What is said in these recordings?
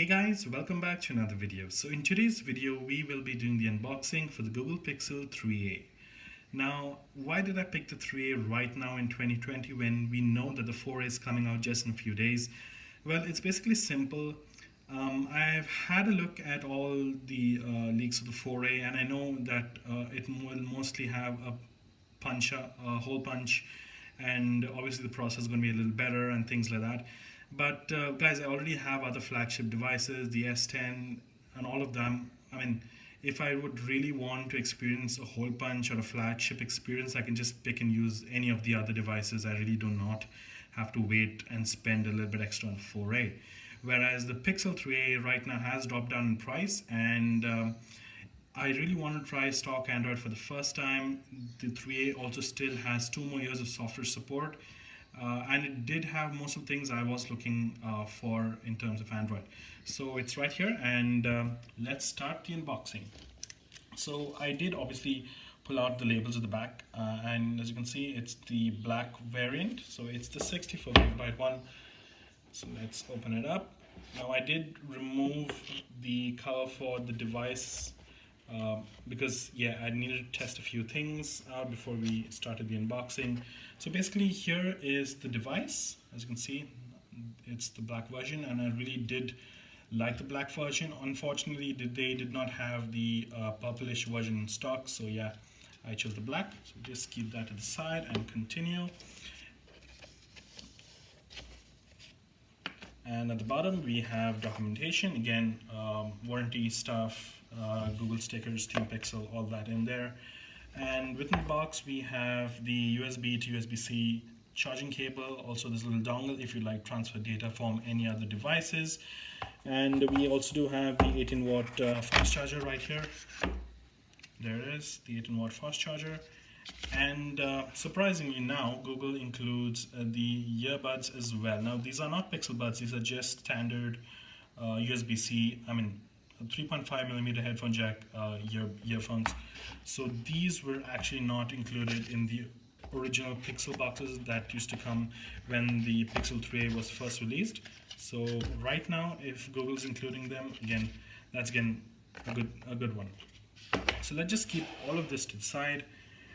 Hey guys, welcome back to another video. So in today's video, we will be doing the unboxing for the Google Pixel 3a. Now, why did I pick the 3a right now in 2020 when we know that the 4a is coming out just in a few days? Well, it's basically simple. I've had a look at all the leaks of the 4a, and I know that it will mostly have a hole punch, and obviously the process is going to be a little better and things like that. But guys, I already have other flagship devices, the S10 and all of them. I mean, if I would really want to experience a hole punch or a flagship experience, I can just pick and use any of the other devices. I really do not have to wait and spend a little bit extra on 4A. Whereas the Pixel 3a right now has dropped down in price, and I really want to try stock Android for the first time. The 3a also still has 2 more years of software support, and it did have most of the things I was looking for in terms of Android. So it's right here, and let's start the unboxing. So I did obviously pull out the labels at the back, and as you can see, it's the black variant. So it's the 64 GB one. So let's open it up. Now I did remove the cover for the device because I needed to test a few things out before we started the unboxing. So basically here is the device. As you can see, it's the black version, and I really did like the black version. Unfortunately, they did not have the purplish version in stock, so yeah, I chose the black. So just keep that to the side and continue. And at the bottom we have documentation, again, warranty stuff, Google stickers, Team Pixel, all that in there. And within the box we have the USB to USB-C charging cable. Also this little dongle if you like transfer data from any other devices. And we also do have the 18-watt fast charger right here. There it is, the 18-watt fast charger. And surprisingly now, Google includes the earbuds as well. Now these are not Pixel Buds, these are just standard USB-C, 3.5mm headphone jack earphones. So these were actually not included in the original Pixel boxes that used to come when the Pixel 3a was first released. So right now, if Google's including them, that's again a good one. So let's just keep all of this to the side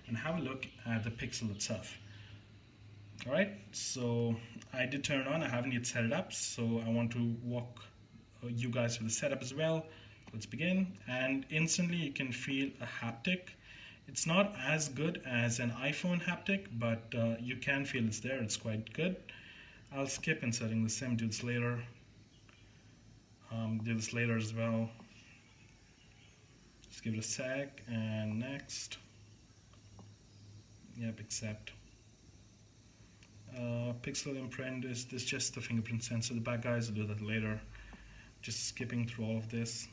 and have a look at the Pixel itself. Alright, so I did turn it on. I haven't yet set it up, so I want to walk you guys through the setup as well. Let's begin, and instantly you can feel a haptic. It's not as good as an iPhone haptic, but you can feel it's there. It's quite good. I'll skip inserting the SIM, do this later. Do this later as well. Just give it a sec, and next. Yep, accept. Pixel imprint is this just the fingerprint sensor. The back guys will do that later. Just skipping through all of this.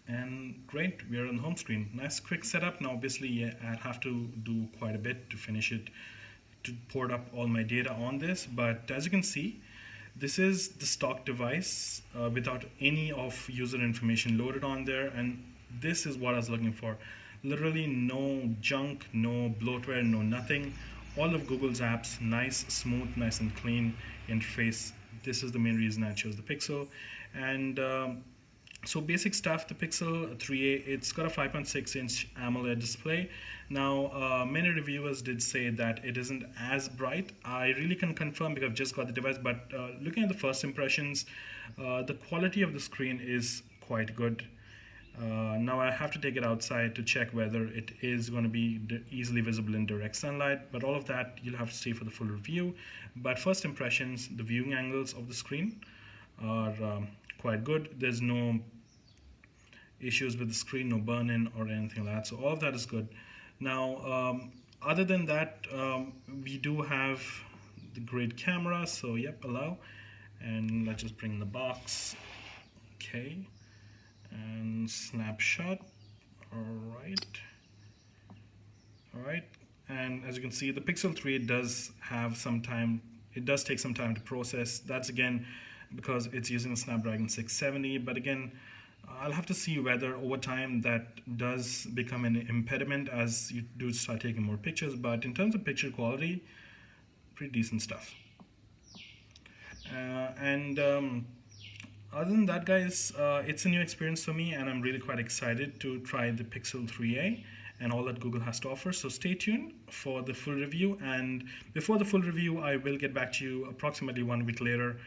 And great, we are on the home screen. Nice quick setup. Now obviously I'll have to do quite a bit to finish it, to port up all my data on this, but as you can see, this is the stock device without any of user information loaded on there, and this is what I was looking for. Literally no junk, no bloatware, no nothing. All of Google's apps, nice, smooth, nice and clean interface. This is the main reason I chose the Pixel. And so basic stuff, the Pixel 3a, it's got a 5.6-inch AMOLED display. Now, many reviewers did say that it isn't as bright. I really can confirm because I've just got the device, but looking at the first impressions, the quality of the screen is quite good. Now I have to take it outside to check whether it is going to be easily visible in direct sunlight, but all of that you'll have to stay for the full review. But first impressions, the viewing angles of the screen are quite good. There's no issues with the screen, no burn-in or anything like that, so all of that is good. Now other than that, we do have the great camera, so yep, allow. And let's just bring the box. Okay. And snapshot. All right, and as you can see, the Pixel 3 does have some time. It does take some time to process. That's again because it's using the Snapdragon 670, but again, I'll have to see whether over time that does become an impediment as you do start taking more pictures. But in terms of picture quality, pretty decent stuff. And other than that, guys, it's a new experience for me, and I'm really quite excited to try the Pixel 3a and all that Google has to offer. So stay tuned for the full review, and before the full review, I will get back to you approximately 1 week later,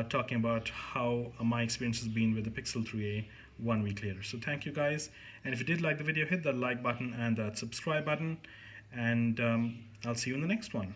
talking about how my experience has been with the Pixel 3a 1 week later. So thank you, guys, and if you did like the video, hit that like button and that subscribe button, and I'll see you in the next one.